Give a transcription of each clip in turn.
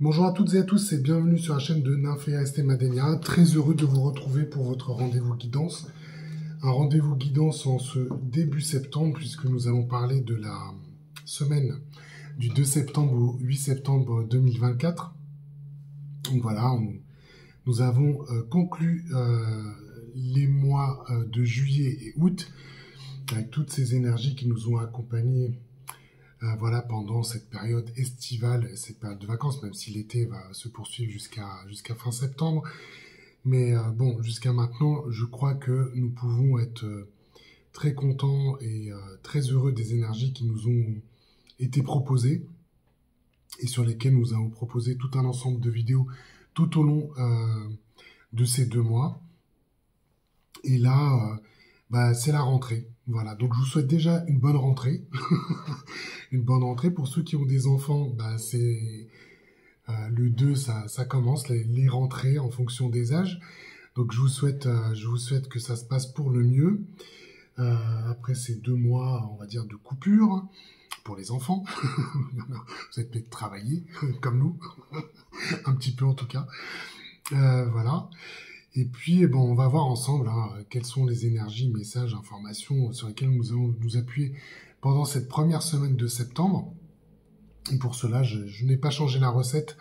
Bonjour à toutes et à tous et bienvenue sur la chaîne de Nymphéa Madenia. Très heureux de vous retrouver pour votre rendez-vous guidance. Un rendez-vous guidance en ce début septembre puisque nous allons parler de la semaine du 2 septembre au 8 septembre 2024. Donc voilà, nous avons conclu les mois de juillet et août avec toutes ces énergies qui nous ont accompagnés voilà, pendant cette période estivale, cette période de vacances, même si l'été va se poursuivre jusqu'à fin septembre. Mais bon, jusqu'à maintenant, je crois que nous pouvons être très contents et très heureux des énergies qui nous ont été proposées et sur lesquelles nous avons proposé tout un ensemble de vidéos tout au long de ces 2 mois. Et là, c'est la rentrée. Voilà, donc je vous souhaite déjà une bonne rentrée. Une bonne rentrée. Pour ceux qui ont des enfants, c'est le 2, ça commence, les rentrées en fonction des âges. Donc je vous souhaite que ça se passe pour le mieux. Après ces 2 mois, on va dire, de coupure pour les enfants. Vous êtes peut-être travailler, comme nous. Un petit peu en tout cas. Voilà. Et puis, on va voir ensemble quelles sont les énergies, messages, informations sur lesquelles nous allons nous appuyer pendant cette première semaine de septembre. Et pour cela, je n'ai pas changé la recette.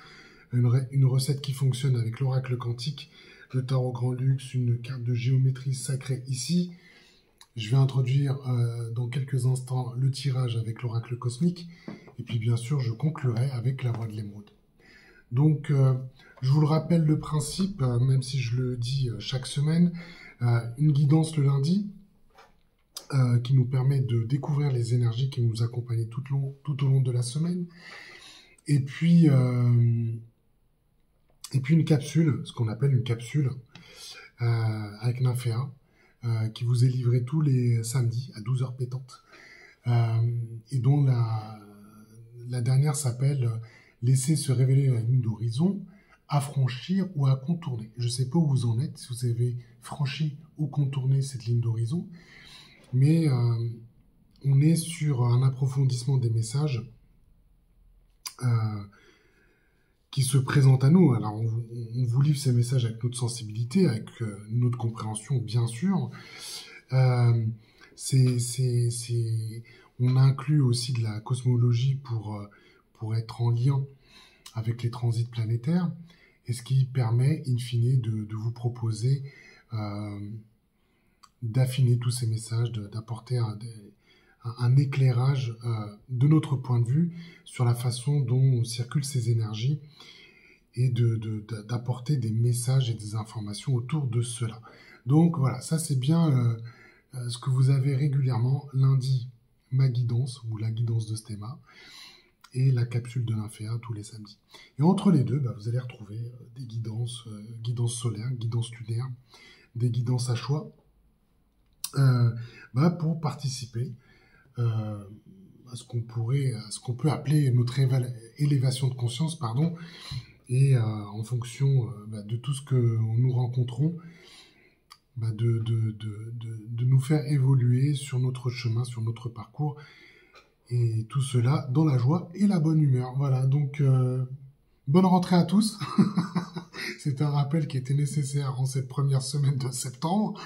Une recette qui fonctionne avec l'oracle quantique, le tarot grand luxe, une carte de géométrie sacrée ici. Je vais introduire dans quelques instants le tirage avec l'oracle cosmique. Et puis, bien sûr, je conclurai avec la voie de l'émeraude. Donc, je vous le rappelle, le principe, même si je le dis chaque semaine, une guidance le lundi qui nous permet de découvrir les énergies qui nous accompagnent tout au long de la semaine. Et puis une capsule, ce qu'on appelle une capsule avec Nymphéa, qui vous est livrée tous les samedis à 12h pétantes, et dont la dernière s'appelle laisser se révéler la ligne d'horizon, à franchir ou à contourner. Je ne sais pas où vous en êtes, si vous avez franchi ou contourné cette ligne d'horizon, mais on est sur un approfondissement des messages qui se présentent à nous. Alors on vous livre ces messages avec notre sensibilité, avec notre compréhension, bien sûr. On inclut aussi de la cosmologie pour être en lien avec les transits planétaires, et ce qui permet, in fine, de vous proposer d'affiner tous ces messages, d'apporter un éclairage de notre point de vue sur la façon dont circulent ces énergies et d'apporter des messages et des informations autour de cela. Donc voilà, ça c'est bien ce que vous avez régulièrement lundi, ma guidance ou la guidance de Stéma, et la capsule de Nymphéa tous les samedis. Et entre les deux, vous allez retrouver des guidances solaires, guidances lunaires, des guidances à choix, pour participer à ce qu'on peut appeler notre élévation de conscience, et en fonction de tout ce que nous rencontrons, de nous faire évoluer sur notre chemin, sur notre parcours, et tout cela dans la joie et la bonne humeur. Voilà, donc bonne rentrée à tous. C'est un rappel qui était nécessaire en cette première semaine de septembre.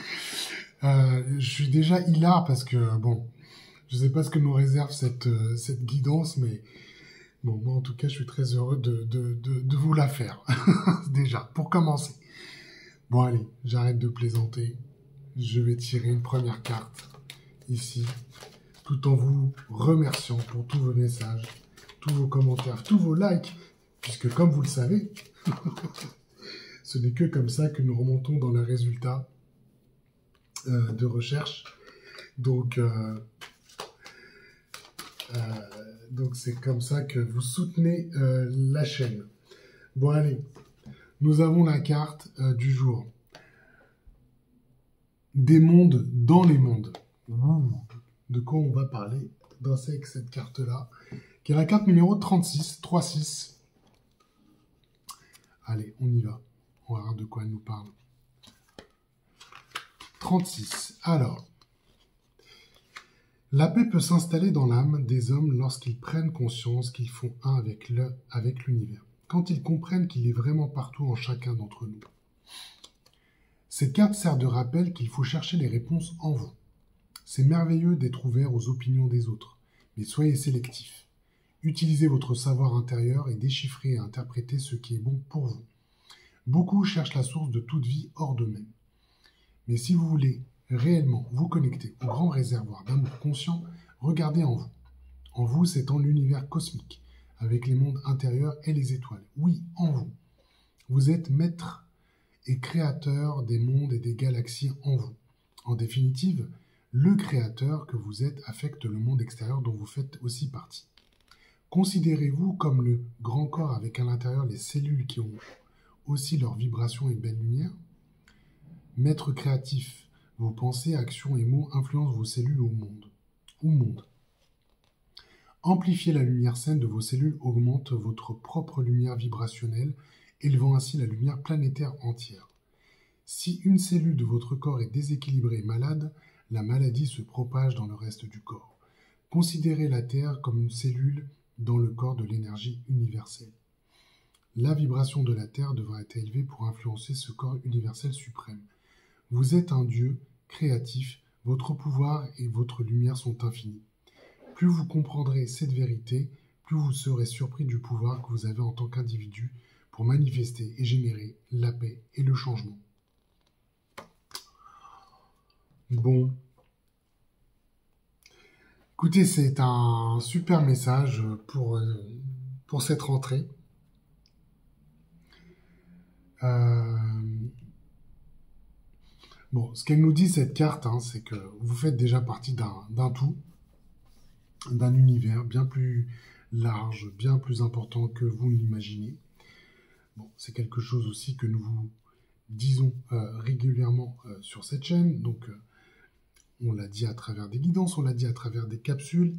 Je suis déjà hilar parce que, je ne sais pas ce que nous réserve cette guidance, mais moi en tout cas, je suis très heureux de vous la faire, déjà, pour commencer. Bon, allez, j'arrête de plaisanter. Je vais tirer une première carte, ici, tout en vous remerciant pour tous vos messages, tous vos commentaires, tous vos likes, puisque comme vous le savez, ce n'est que comme ça que nous remontons dans les résultats de recherche. Donc c'est comme ça que vous soutenez la chaîne. Bon, allez, nous avons la carte du jour. Des mondes dans les mondes. De quoi on va parler avec cette carte-là, qui est la carte numéro 36, 3-6. Allez, on y va. On va voir de quoi elle nous parle. 36. Alors, la paix peut s'installer dans l'âme des hommes lorsqu'ils prennent conscience qu'ils font un avec l'univers. quand ils comprennent qu'il est vraiment partout en chacun d'entre nous. Cette carte sert de rappel qu'il faut chercher les réponses en vous. C'est merveilleux d'être ouvert aux opinions des autres, mais soyez sélectif. Utilisez votre savoir intérieur et déchiffrez et interprétez ce qui est bon pour vous. Beaucoup cherchent la source de toute vie hors d'eux-mêmes. Mais si vous voulez réellement vous connecter au grand réservoir d'amour conscient, regardez en vous. En vous, c'est en l'univers cosmique, avec les mondes intérieurs et les étoiles. Oui, en vous. Vous êtes maître et créateur des mondes et des galaxies en vous. En définitive, le créateur que vous êtes affecte le monde extérieur dont vous faites aussi partie. Considérez-vous comme le grand corps avec à l'intérieur les cellules qui ont aussi leur vibration et belle lumière. Maître créatif, vos pensées, actions et mots influencent vos cellules au monde. Amplifier la lumière saine de vos cellules augmente votre propre lumière vibrationnelle, élevant ainsi la lumière planétaire entière. Si une cellule de votre corps est déséquilibrée et malade, la maladie se propage dans le reste du corps. Considérez la Terre comme une cellule dans le corps de l'énergie universelle. La vibration de la Terre devra être élevée pour influencer ce corps universel suprême. Vous êtes un Dieu créatif, votre pouvoir et votre lumière sont infinis. Plus vous comprendrez cette vérité, plus vous serez surpris du pouvoir que vous avez en tant qu'individu pour manifester et générer la paix et le changement. Bon. Écoutez, c'est un super message pour cette rentrée. Bon, ce qu'elle nous dit, cette carte, c'est que vous faites déjà partie d'un tout, d'un univers bien plus large, bien plus important que vous l'imaginez. Bon, c'est quelque chose aussi que nous vous disons régulièrement sur cette chaîne. Donc, on l'a dit à travers des guidances, on l'a dit à travers des capsules.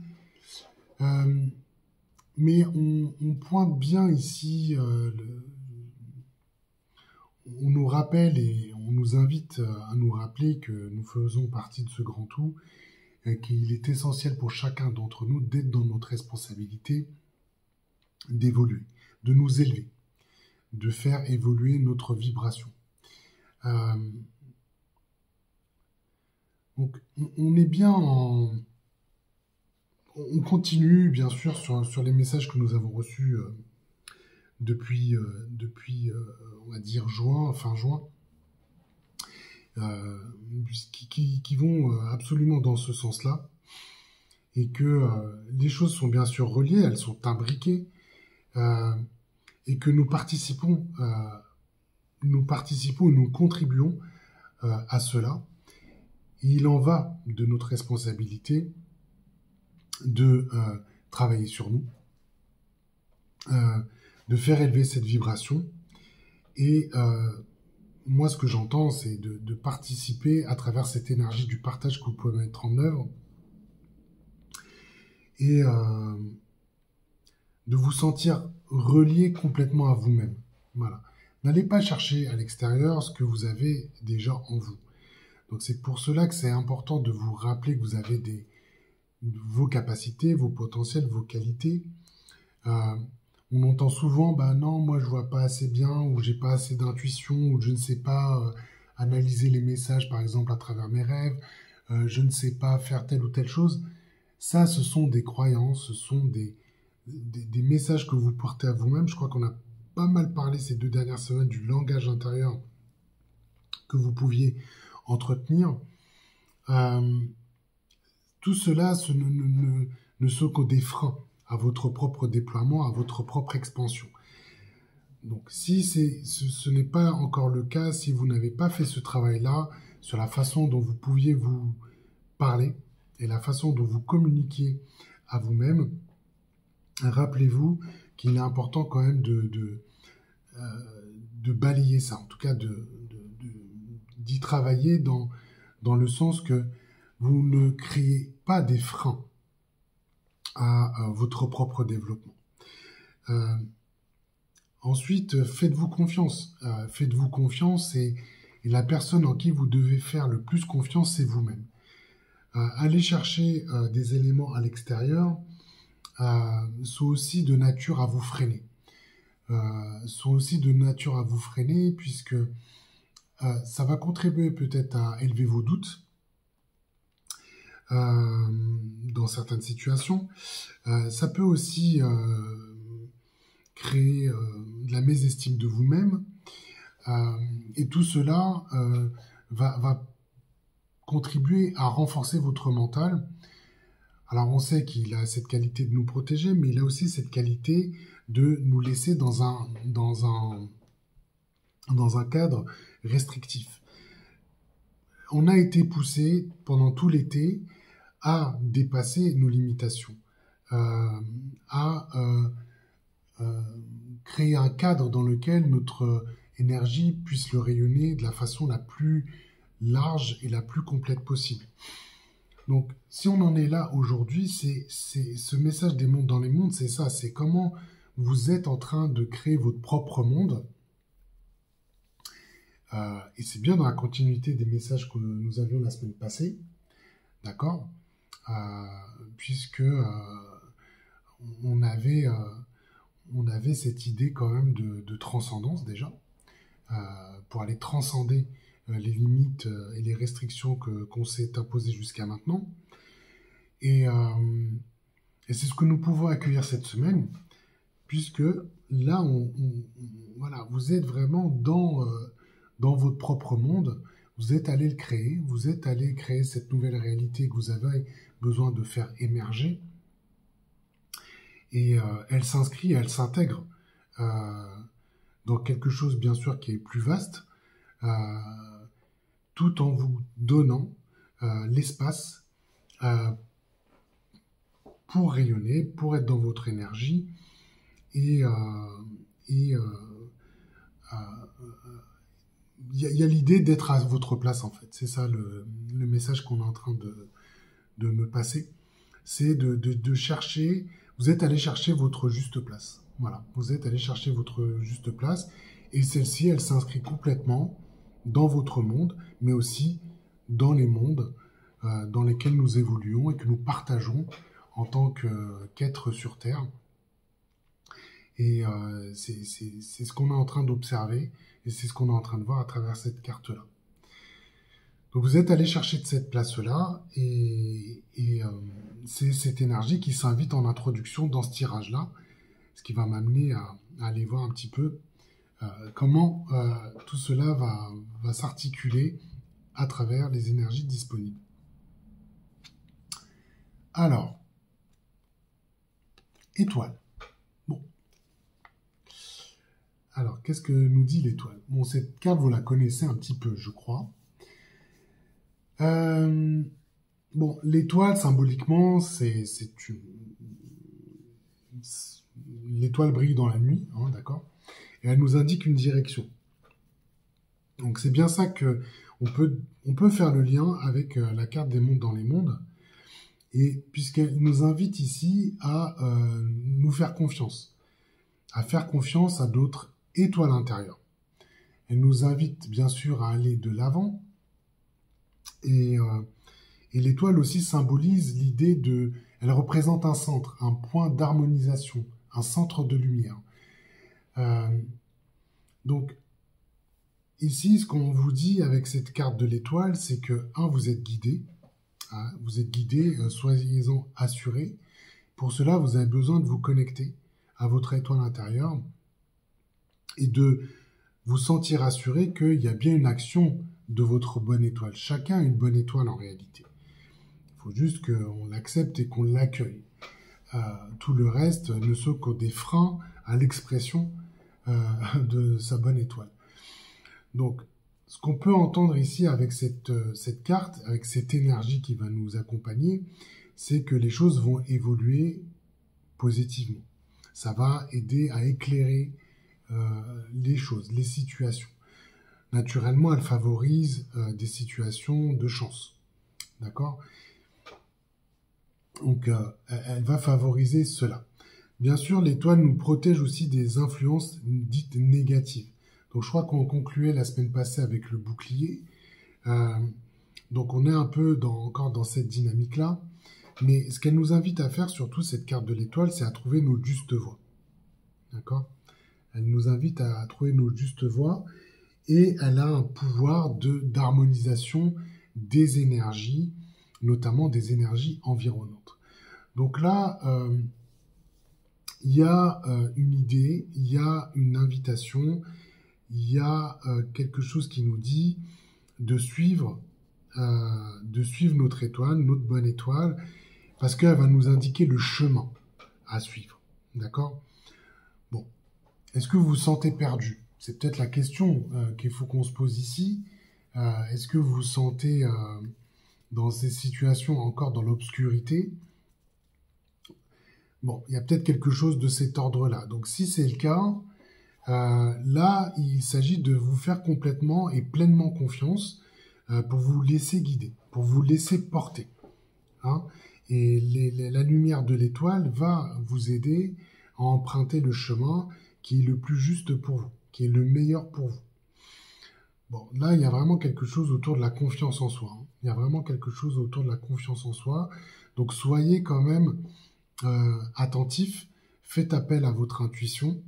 Mais on pointe bien ici, on nous rappelle et on nous invite à nous rappeler que nous faisons partie de ce grand tout, et qu'il est essentiel pour chacun d'entre nous d'être dans notre responsabilité, d'évoluer, de nous élever, de faire évoluer notre vibration. Donc, on est bien en... On continue, bien sûr, sur les messages que nous avons reçus depuis on va dire, fin juin, qui vont absolument dans ce sens-là, et que les choses sont bien sûr reliées, elles sont imbriquées, et que nous participons, nous contribuons à cela. Il en va de notre responsabilité de travailler sur nous, de faire élever cette vibration. Et moi, ce que j'entends, c'est de participer à travers cette énergie du partage que vous pouvez mettre en œuvre et de vous sentir relié complètement à vous-même. Voilà. N'allez pas chercher à l'extérieur ce que vous avez déjà en vous. Donc c'est pour cela que c'est important de vous rappeler que vous avez vos capacités, vos potentiels, vos qualités. On entend souvent, non, moi je vois pas assez bien, ou j'ai pas assez d'intuition, ou je ne sais pas analyser les messages, par exemple, à travers mes rêves, je ne sais pas faire telle ou telle chose. Ça, ce sont des croyances, ce sont des messages que vous portez à vous-même. Je crois qu'on a pas mal parlé ces 2 dernières semaines du langage intérieur que vous pouviez entretenir. Tout cela ne sont que des freins à votre propre déploiement, à votre propre expansion. Donc, si ce n'est pas encore le cas, si vous n'avez pas fait ce travail-là sur la façon dont vous pouviez vous parler et la façon dont vous communiquiez à vous-même, rappelez-vous qu'il est important quand même de balayer ça, en tout cas d'y travailler dans le sens que vous ne créez pas des freins à votre propre développement. Ensuite, faites-vous confiance. Faites-vous confiance et la personne en qui vous devez faire le plus confiance, c'est vous-même. Aller chercher des éléments à l'extérieur sont aussi de nature à vous freiner. sont aussi de nature à vous freiner, puisque ça va contribuer peut-être à élever vos doutes dans certaines situations. Ça peut aussi créer de la mésestime de vous-même. Et tout cela va contribuer à renforcer votre mental. Alors on sait qu'il a cette qualité de nous protéger, mais il a aussi cette qualité de nous laisser dans un cadre restrictif. On a été poussé pendant tout l'été à dépasser nos limitations, à créer un cadre dans lequel notre énergie puisse le rayonner de la façon la plus large et la plus complète possible. Donc, si on en est là aujourd'hui, c'est ce message des mondes dans les mondes, c'est ça, c'est comment vous êtes en train de créer votre propre monde. Et c'est bien dans la continuité des messages que nous avions la semaine passée, d'accord, puisque on avait cette idée quand même de transcendance déjà, pour aller transcender les limites et les restrictions qu'on s'est imposées jusqu'à maintenant. Et c'est ce que nous pouvons accueillir cette semaine, puisque là, voilà, vous êtes vraiment dans votre propre monde, vous êtes allé le créer, vous êtes allé créer cette nouvelle réalité que vous avez besoin de faire émerger, et elle s'inscrit, elle s'intègre dans quelque chose bien sûr qui est plus vaste, tout en vous donnant l'espace pour rayonner, pour être dans votre énergie, et il y a l'idée d'être à votre place en fait. C'est ça le message qu'on est en train de me passer. C'est de chercher, vous êtes allé chercher votre juste place. Voilà, vous êtes allé chercher votre juste place, et celle-ci, elle s'inscrit complètement dans votre monde, mais aussi dans les mondes dans lesquels nous évoluons et que nous partageons en tant qu'êtres sur Terre. Et c'est ce qu'on est en train d'observer, et c'est ce qu'on est en train de voir à travers cette carte-là. Donc vous êtes allé chercher de cette place-là, et c'est cette énergie qui s'invite en introduction dans ce tirage-là, ce qui va m'amener à aller voir un petit peu comment tout cela va s'articuler à travers les énergies disponibles. Alors, étoile. Bon. Alors, qu'est-ce que nous dit l'étoile? Bon, cette carte, vous la connaissez un petit peu, je crois. Bon, l'étoile, symboliquement, l'étoile brille dans la nuit, hein, d'accord? Et elle nous indique une direction. Donc c'est bien ça que on peut faire le lien avec la carte des mondes dans les mondes, et puisqu'elle nous invite ici à nous faire confiance, à faire confiance à d'autres étoiles intérieures. Elle nous invite bien sûr à aller de l'avant, et l'étoile aussi symbolise l'idée elle représente un centre, un point d'harmonisation, un centre de lumière. Donc, ici, ce qu'on vous dit avec cette carte de l'étoile, c'est que, vous êtes guidé, hein, soyez-en assurés. Pour cela, vous avez besoin de vous connecter à votre étoile intérieure et de vous sentir assuré qu'il y a bien une action de votre bonne étoile. Chacun a une bonne étoile en réalité. Il faut juste qu'on l'accepte et qu'on l'accueille. Tout le reste ne sont que des freins à l'expression de sa bonne étoile. Donc, ce qu'on peut entendre ici avec cette carte, avec cette énergie qui va nous accompagner, c'est que les choses vont évoluer positivement. Ça va aider à éclairer les choses, les situations. Naturellement, elle favorise des situations de chance. D'accord ? Donc, elle va favoriser cela. Bien sûr, l'étoile nous protège aussi des influences dites négatives. Donc, je crois qu'on concluait la semaine passée avec le bouclier. Donc, on est un peu encore dans cette dynamique-là. Mais ce qu'elle nous invite à faire, surtout cette carte de l'étoile, c'est à trouver notre juste voie. D'accord ? Elle nous invite à trouver nos justes voies et elle a un pouvoir d'harmonisation des énergies, notamment des énergies environnantes. Donc là, il y a une idée, il y a une invitation, il y a quelque chose qui nous dit de suivre notre étoile, notre bonne étoile, parce qu'elle va nous indiquer le chemin à suivre. D'accord ? Bon. Est-ce que vous vous sentez perdu ? C'est peut-être la question qu'il faut qu'on se pose ici. Est-ce que vous vous sentez dans ces situations encore dans l'obscurité ? Bon, il y a peut-être quelque chose de cet ordre-là. Donc si c'est le cas, là, il s'agit de vous faire complètement et pleinement confiance pour vous laisser guider, pour vous laisser porter. Hein, et la lumière de l'étoile va vous aider à emprunter le chemin qui est le plus juste pour vous, qui est le meilleur pour vous. Bon, là, il y a vraiment quelque chose autour de la confiance en soi. Hein. Il y a vraiment quelque chose autour de la confiance en soi. Donc, soyez quand même attentifs. Faites appel à votre intuition.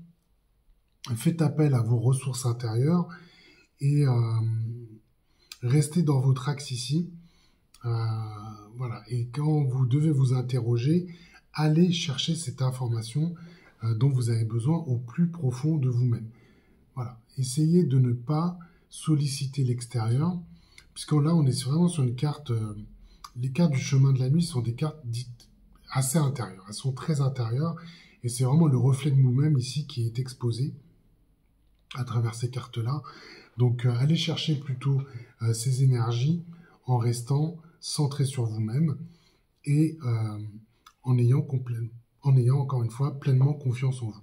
Faites appel à vos ressources intérieures. Et restez dans votre axe ici. Voilà. Et quand vous devez vous interroger, allez chercher cette information dont vous avez besoin au plus profond de vous-même. Voilà. Essayez de ne pas solliciter l'extérieur, puisque là, on est vraiment sur une carte... les cartes du chemin de la nuit sont des cartes dites assez intérieures. Elles sont très intérieures, et c'est vraiment le reflet de nous-mêmes ici qui est exposé à travers ces cartes-là. Donc, allez chercher plutôt ces énergies en restant centré sur vous-même et en ayant encore une fois pleinement confiance en vous.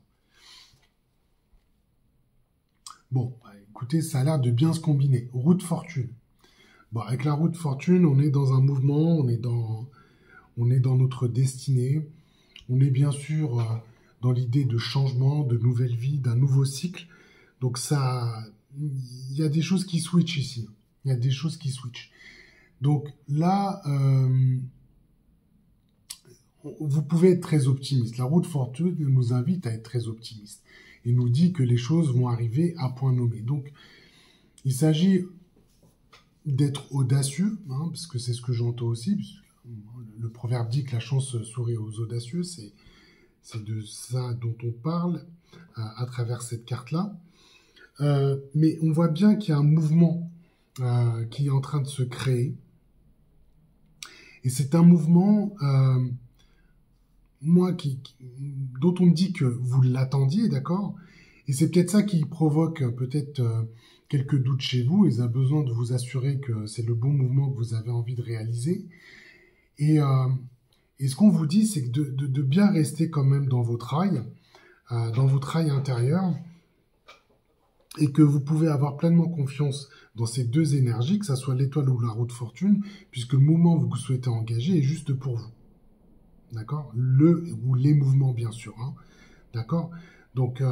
Bon, écoutez, ça a l'air de bien se combiner. Roue de fortune. Bon, avec la roue de fortune, on est dans un mouvement, on est dans notre destinée. On est bien sûr dans l'idée de changement, de nouvelle vie, d'un nouveau cycle. Donc ça, il y a des choses qui switchent ici. Il y a des choses qui switchent. Donc là, vous pouvez être très optimiste. La roue de fortune nous invite à être très optimiste et nous dit que les choses vont arriver à point nommé. Donc, il s'agit d'être audacieux, hein, parce que c'est ce que j'entends aussi, puisque le proverbe dit que la chance sourit aux audacieux, c'est de ça dont on parle à travers cette carte-là. Mais on voit bien qu'il y a un mouvement qui est en train de se créer. Et c'est un mouvement, dont on me dit que vous l'attendiez, d'accord ? Et c'est peut-être ça qui provoque peut-être quelques doutes chez vous. Ils ont besoin de vous assurer que c'est le bon mouvement que vous avez envie de réaliser. Et ce qu'on vous dit, c'est que de bien rester quand même dans votre rail intérieur, et que vous pouvez avoir pleinement confiance dans ces deux énergies, que ce soit l'étoile ou la roue de fortune, puisque le mouvement que vous souhaitez engager est juste pour vous. D'accord ? Ou les mouvements, bien sûr. Hein. D'accord ? Donc,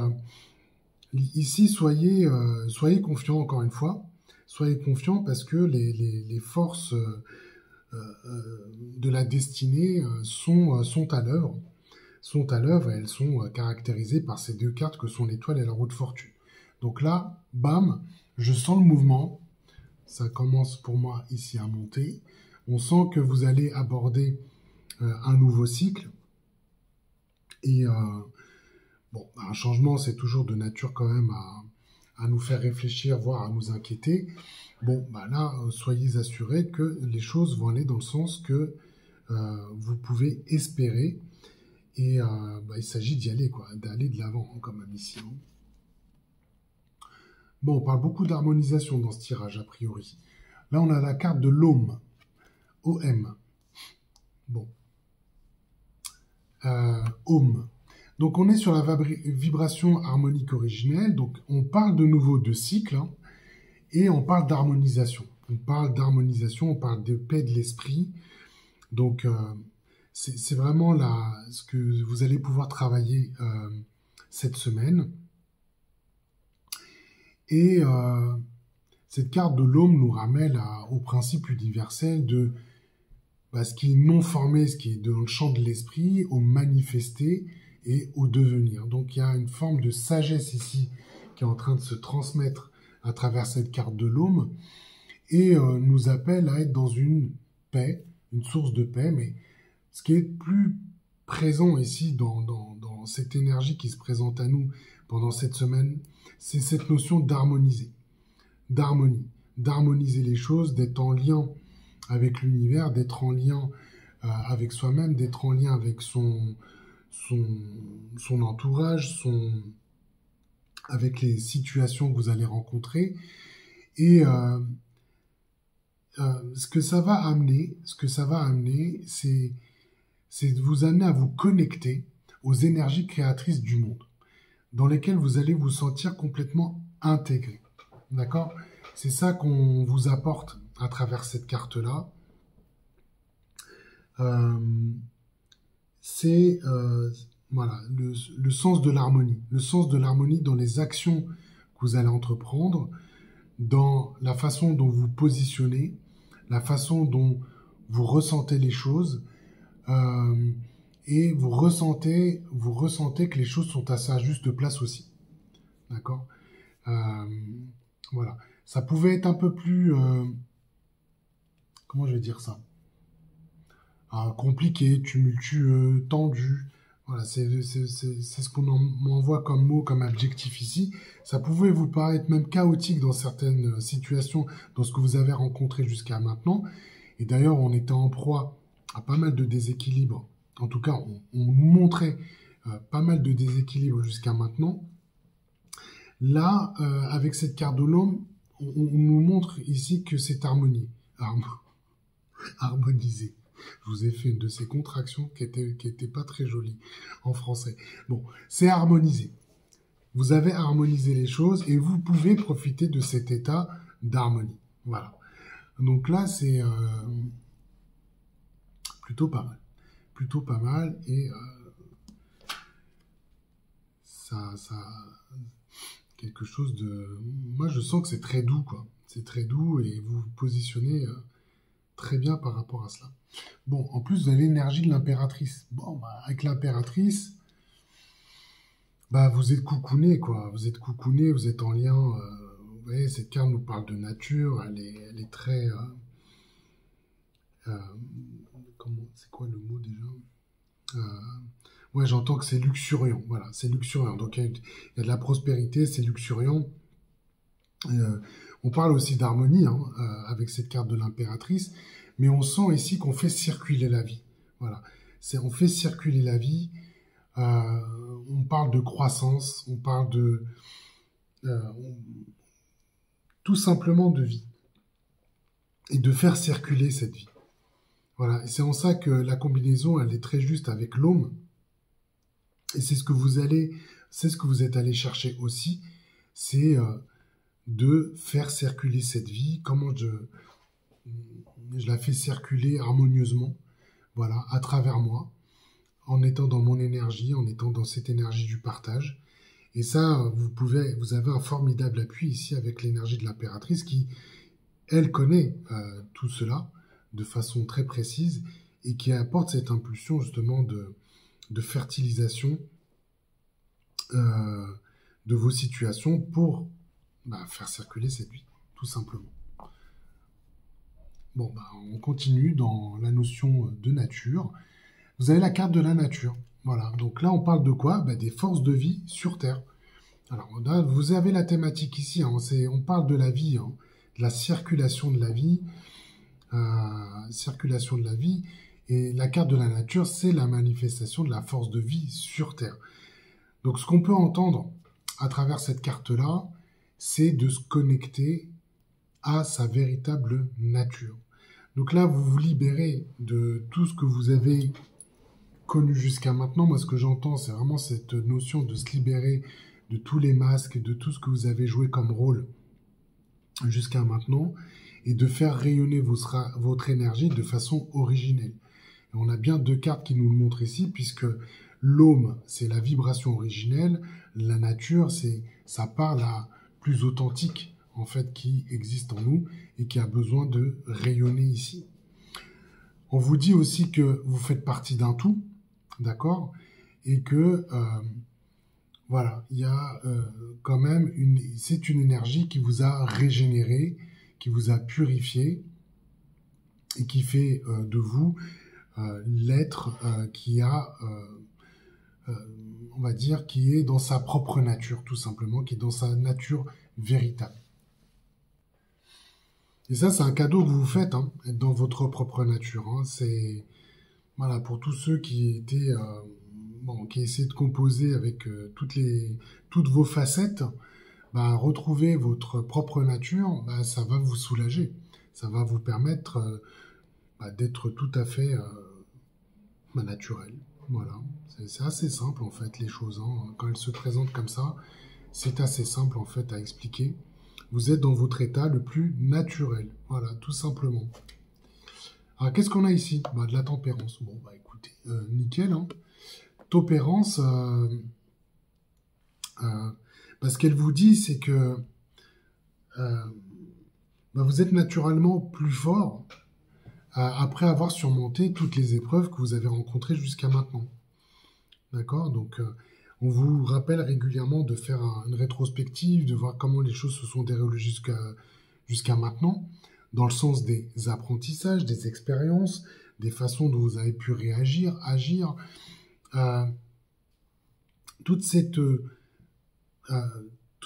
ici, soyez confiants, encore une fois. Soyez confiants parce que les forces de la destinée sont à l'œuvre. Sont à l'œuvre et elles sont caractérisées par ces deux cartes que sont l'étoile et la roue de fortune. Donc là, bam, je sens le mouvement. Ça commence pour moi ici à monter. On sent que vous allez aborder un nouveau cycle. Et un changement, c'est toujours de nature quand même à nous faire réfléchir, voire à nous inquiéter. Bon, là, soyez assurés que les choses vont aller dans le sens que vous pouvez espérer. Et il s'agit d'y aller, d'aller de l'avant, quand même ici. Hein. Bon, on parle beaucoup d'harmonisation dans ce tirage, a priori. Là, on a la carte de l'Om. O-M. Bon. Om. Donc, on est sur la vibration harmonique originelle. Donc, on parle de nouveau de cycle. Hein, et on parle d'harmonisation. On parle de paix de l'esprit. Donc, c'est vraiment ce que vous allez pouvoir travailler cette semaine. Et cette carte de l'Homme nous ramène au principe universel de ce qui est non formé, ce qui est dans le champ de l'esprit, au manifesté, et au devenir. Donc il y a une forme de sagesse ici qui est en train de se transmettre à travers cette carte de l'Aume et nous appelle à être dans une paix, une source de paix, mais ce qui est plus présent ici dans cette énergie qui se présente à nous pendant cette semaine, c'est cette notion d'harmoniser, d'harmoniser les choses, d'être en lien avec l'univers, d'être en lien avec soi-même, d'être en lien avec son entourage, avec les situations que vous allez rencontrer. Et ce que ça va amener, c'est de vous amener à vous connecter aux énergies créatrices du monde, dans lesquelles vous allez vous sentir complètement intégré. D'accord ? C'est ça qu'on vous apporte à travers cette carte-là. C'est voilà, le sens de l'harmonie. Le sens de l'harmonie dans les actions que vous allez entreprendre, dans la façon dont vous positionnez, la façon dont vous ressentez les choses, et vous ressentez que les choses sont à sa juste place aussi. D'accord ? Voilà. Ça pouvait être un peu plus... comment je vais dire ça ? Compliqué, tumultueux, tendu. Voilà, c'est ce qu'on m'envoie comme mot, comme adjectif ici. Ça pouvait vous paraître même chaotique dans certaines situations, dans ce que vous avez rencontré jusqu'à maintenant. Et d'ailleurs, on était en proie à pas mal de déséquilibres. En tout cas, on nous montrait pas mal de déséquilibres jusqu'à maintenant. Là, avec cette carte de l'Homme, on nous montre ici que c'est harmonisé. Je vous ai fait une de ces contractions qui était pas très jolie en français. Bon, c'est harmonisé. Vous avez harmonisé les choses et vous pouvez profiter de cet état d'harmonie. Voilà. Donc là, c'est plutôt pas mal. Plutôt pas mal et ça quelque chose de... Moi, je sens que c'est très doux, quoi. C'est très doux et vous vous positionnez très bien par rapport à cela. Bon, en plus, vous avez l'énergie de l'impératrice. Bon, bah, avec l'impératrice, bah, vous êtes coucouné, quoi. Vous êtes coucouné, vous êtes en lien. Vous voyez, cette carte nous parle de nature. Elle est très... c'est quoi le mot déjà ouais, j'entends que c'est luxuriant. Voilà, c'est luxuriant. Donc, il y a de la prospérité, c'est luxuriant. On parle aussi d'harmonie avec cette carte de l'impératrice, mais on sent ici qu'on fait circuler la vie. Voilà, on fait circuler la vie. On parle de croissance, on parle de tout simplement de vie et de faire circuler cette vie. Voilà, et c'est en ça que la combinaison, elle est très juste avec l'Aume. Et c'est ce que vous êtes allé chercher aussi, c'est de faire circuler cette vie. Comment je la fais circuler harmonieusement, voilà, à travers moi, en étant dans mon énergie, en étant dans cette énergie du partage. Et ça, vous avez un formidable appui ici avec l'énergie de l'impératrice qui, elle, connaît tout cela de façon très précise et qui apporte cette impulsion justement de fertilisation de vos situations pour faire circuler cette vie, tout simplement. Bon, on continue dans la notion de nature. Vous avez la carte de la nature. Voilà, donc là on parle de quoi ? Des forces de vie sur Terre. Alors là, vous avez la thématique ici, on parle de la vie, de la circulation de la vie, et la carte de la nature, c'est la manifestation de la force de vie sur Terre. Donc ce qu'on peut entendre à travers cette carte-là, c'est de se connecter à sa véritable nature. Donc là, vous vous libérez de tout ce que vous avez connu jusqu'à maintenant. Moi, ce que j'entends, c'est vraiment cette notion de se libérer de tous les masques, de tout ce que vous avez joué comme rôle jusqu'à maintenant, et de faire rayonner votre énergie de façon originelle. Et on a bien deux cartes qui nous le montrent ici, puisque l'Aume, c'est la vibration originelle, la nature, c'est sa part la plus authentique, en fait, qui existe en nous et qui a besoin de rayonner ici. On vous dit aussi que vous faites partie d'un tout, d'accord ? et que voilà, il y a quand même c'est une énergie qui vous a régénéré, qui vous a purifié et qui fait de vous l'être qui a, on va dire, qui est dans sa propre nature, tout simplement, qui est dans sa nature véritable. Et ça, c'est un cadeau que vous vous faites, hein, être dans votre propre nature. Hein. C'est voilà, pour tous ceux qui étaient qui essaient de composer avec toutes vos facettes, bah, retrouver votre propre nature, bah, ça va vous soulager. Ça va vous permettre d'être tout à fait naturel. Voilà. C'est assez simple en fait les choses. Hein. Quand elles se présentent comme ça, c'est assez simple en fait à expliquer. Vous êtes dans votre état le plus naturel. Voilà, tout simplement. Alors qu'est-ce qu'on a ici? De la tempérance. Bon, bah écoutez, nickel. Hein. Tempérance, ce qu'elle vous dit, c'est que vous êtes naturellement plus fort après avoir surmonté toutes les épreuves que vous avez rencontrées jusqu'à maintenant. D'accord? Donc, on vous rappelle régulièrement de faire une rétrospective, de voir comment les choses se sont déroulées jusqu'à maintenant, dans le sens des apprentissages, des expériences, des façons dont vous avez pu réagir, agir. Tout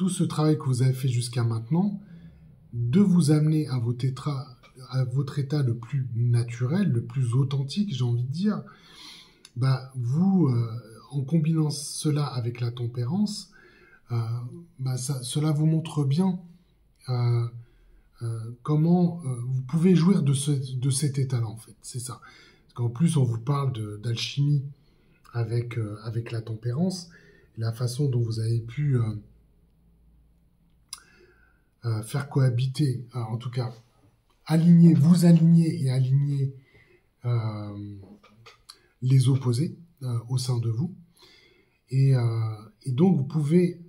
ce travail que vous avez fait jusqu'à maintenant, de vous amener à votre état le plus naturel, le plus authentique, j'ai envie de dire, vous, en combinant cela avec la tempérance, cela vous montre bien comment vous pouvez jouir de cet état-là, en fait. C'est ça. Parce qu'en plus, on vous parle d'alchimie avec la tempérance, la façon dont vous avez pu faire cohabiter, en tout cas, vous aligner et aligner les opposés au sein de vous. Et donc, vous pouvez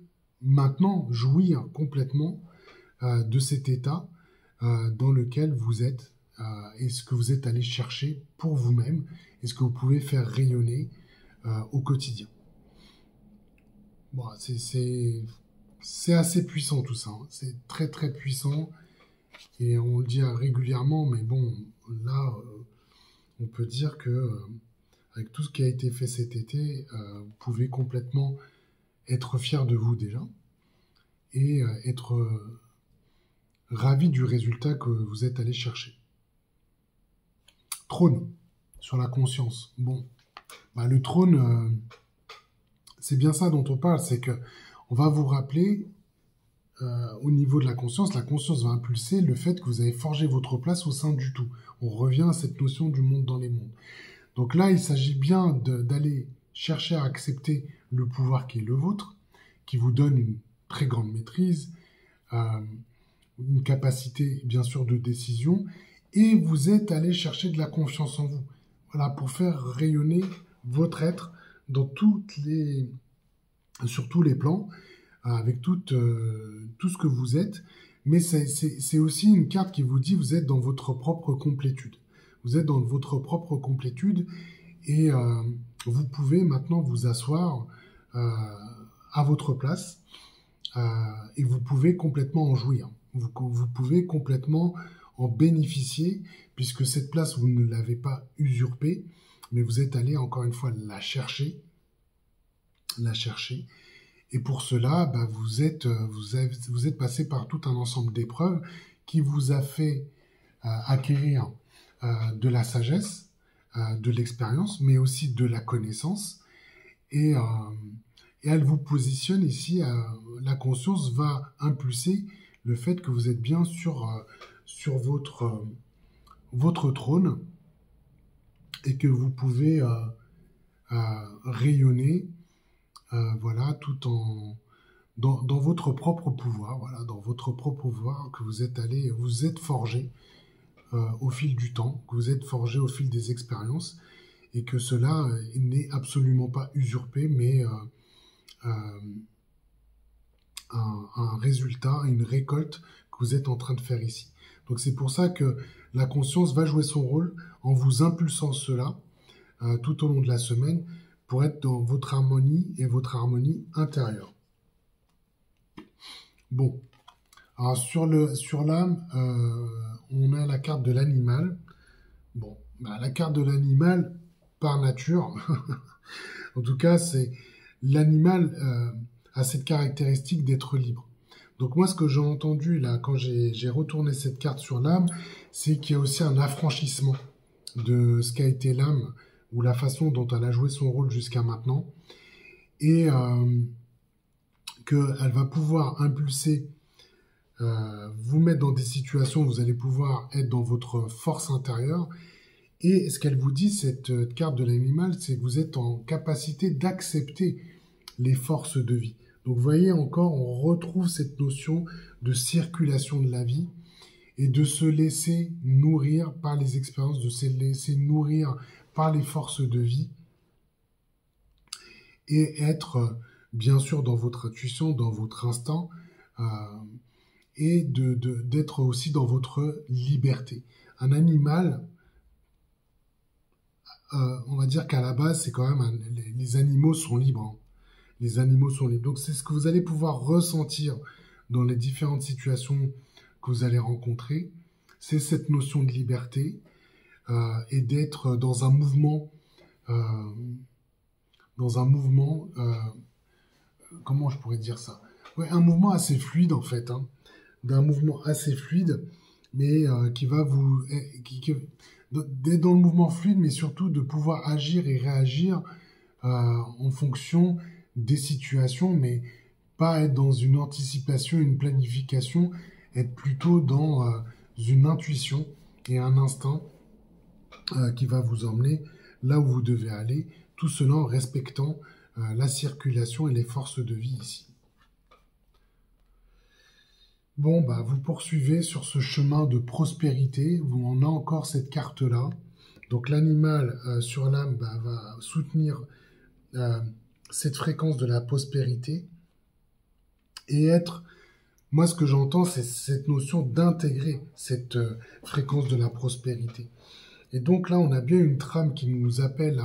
maintenant jouir complètement de cet état dans lequel vous êtes et ce que vous êtes allé chercher pour vous-même et ce que vous pouvez faire rayonner au quotidien. Bon, c'est assez puissant tout ça. Hein. C'est très très puissant et on le dit régulièrement, mais bon, là, on peut dire que avec tout ce qui a été fait cet été, vous pouvez complètement être fier de vous déjà et être ravi du résultat que vous êtes allé chercher. Trône, sur la conscience. Bon, le trône, c'est bien ça dont on parle, c'est que on va vous rappeler au niveau de la conscience va impulser le fait que vous avez forgé votre place au sein du tout. On revient à cette notion du monde dans les mondes. Donc là, il s'agit bien d'aller chercher à accepter le pouvoir qui est le vôtre, qui vous donne une très grande maîtrise, une capacité bien sûr de décision, et vous êtes allé chercher de la confiance en vous. Voilà, pour faire rayonner votre être sur tous les plans, avec tout ce que vous êtes, mais c'est aussi une carte qui vous dit vous êtes dans votre propre complétude. Vous êtes dans votre propre complétude et vous pouvez maintenant vous asseoir à votre place et vous pouvez complètement en jouir. Vous pouvez complètement en bénéficier puisque cette place, vous ne l'avez pas usurpée, mais vous êtes allé encore une fois la chercher. Et pour cela, vous êtes passé par tout un ensemble d'épreuves qui vous a fait acquérir de la sagesse, de l'expérience, mais aussi de la connaissance. Et elle vous positionne ici, la conscience va impulser le fait que vous êtes bien sur votre trône et que vous pouvez rayonner tout dans votre propre pouvoir, dans votre propre pouvoir que vous êtes forgé au fil du temps, que vous êtes forgé au fil des expériences, et que cela n'est absolument pas usurpé, mais un résultat, une récolte que vous êtes en train de faire ici. Donc c'est pour ça que la conscience va jouer son rôle en vous impulsant cela tout au long de la semaine, pour être dans votre harmonie et votre harmonie intérieure. Bon, alors sur l'âme, on a la carte de l'animal. Bon, bah, la carte de l'animal, par nature, en tout cas, c'est l'animal a cette caractéristique d'être libre. Donc moi, ce que j'ai entendu là, quand j'ai retourné cette carte sur l'âme, c'est qu'il y a aussi un affranchissement de ce qu'a été l'âme, ou la façon dont elle a joué son rôle jusqu'à maintenant, et qu'elle va pouvoir impulser, vous mettre dans des situations où vous allez pouvoir être dans votre force intérieure. Et ce qu'elle vous dit, cette carte de l'animal, c'est que vous êtes en capacité d'accepter les forces de vie. Donc vous voyez encore, on retrouve cette notion de circulation de la vie et de se laisser nourrir par les expériences, de se laisser nourrir par les forces de vie et être bien sûr dans votre intuition, dans votre instinct et d'être aussi dans votre liberté. Un animal, on va dire qu'à la base, c'est quand même les animaux sont libres. Hein. Les animaux sont libres. Donc c'est ce que vous allez pouvoir ressentir dans les différentes situations que vous allez rencontrer. C'est cette notion de liberté et d'être dans un mouvement, comment je pourrais dire ça? Ouais, un mouvement assez fluide en fait, hein, d'un mouvement assez fluide, mais qui va vous, d'être dans le mouvement fluide, mais surtout de pouvoir agir et réagir en fonction des situations, mais pas être dans une anticipation, une planification, être plutôt dans une intuition et un instinct qui va vous emmener là où vous devez aller, tout cela en respectant la circulation et les forces de vie ici. Bon, bah, vous poursuivez sur ce chemin de prospérité, on a encore cette carte-là. Donc l'animal sur l'âme va soutenir cette fréquence de la prospérité et être, moi ce que j'entends, c'est cette notion d'intégrer cette fréquence de la prospérité. Et donc là, on a bien une trame qui nous appelle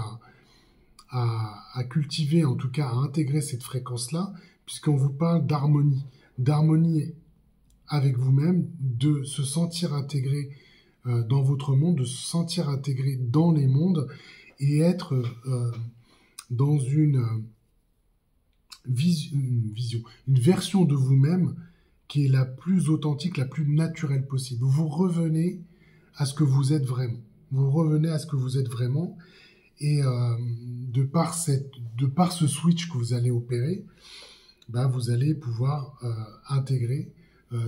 à cultiver, en tout cas à intégrer cette fréquence-là, puisqu'on vous parle d'harmonie avec vous-même, de se sentir intégré dans votre monde, de se sentir intégré dans les mondes et être dans une vision, une version de vous-même qui est la plus authentique, la plus naturelle possible. Vous revenez à ce que vous êtes vraiment. Vous revenez à ce que vous êtes vraiment et de par ce switch que vous allez opérer, bah, vous allez pouvoir intégrer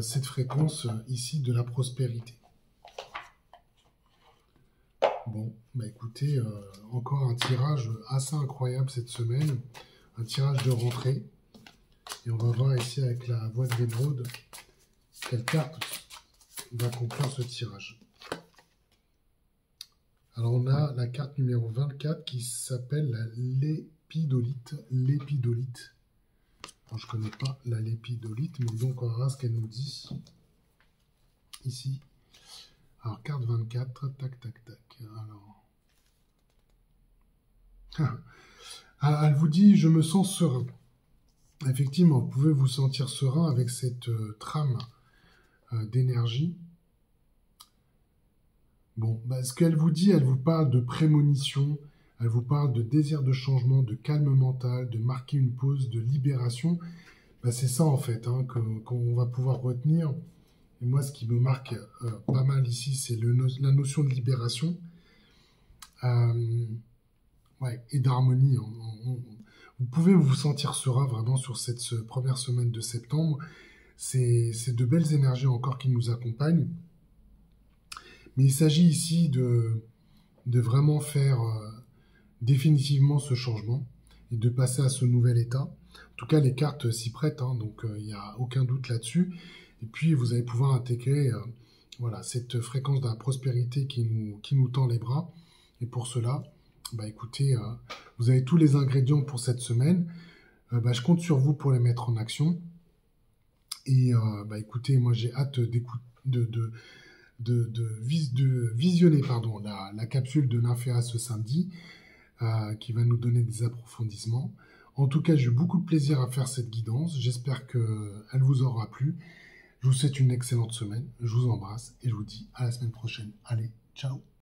cette fréquence ici de la prospérité. Bon, bah écoutez, encore un tirage assez incroyable cette semaine, un tirage de rentrée. Et on va voir ici avec la voix de l'émeraude quelle carte va conclure ce tirage. Alors on a la carte numéro 24 qui s'appelle la lépidolite. Lépidolite. Alors, je ne connais pas la lépidolite, mais donc on verra ce qu'elle nous dit ici. Alors carte 24, tac tac tac. Alors, elle vous dit je me sens serein. Effectivement, vous pouvez vous sentir serein avec cette trame d'énergie. Bon, bah, ce qu'elle vous dit, elle vous parle de prémonition, elle vous parle de désir de changement, de calme mental, de marquer une pause, de libération. Bah, c'est ça en fait hein, qu'on va pouvoir retenir. Et moi, ce qui me marque pas mal ici, c'est la notion de libération ouais, et d'harmonie. Vous pouvez vous sentir serein vraiment sur cette première semaine de septembre. C'est de belles énergies encore qui nous accompagnent. Mais il s'agit ici de vraiment faire définitivement ce changement et de passer à ce nouvel état. En tout cas, les cartes s'y prêtent, hein, donc il n'y a aucun doute là-dessus. Et puis, vous allez pouvoir intégrer voilà, cette fréquence de la prospérité qui nous tend les bras. Et pour cela, bah, écoutez, vous avez tous les ingrédients pour cette semaine. Bah, je compte sur vous pour les mettre en action. Et bah, écoutez, moi j'ai hâte de visionner la capsule de Nymphéa ce samedi. qui va nous donner des approfondissements. En tout cas, j'ai eu beaucoup de plaisir à faire cette guidance. J'espère qu'elle vous aura plu. Je vous souhaite une excellente semaine. Je vous embrasse et je vous dis à la semaine prochaine. Allez, ciao!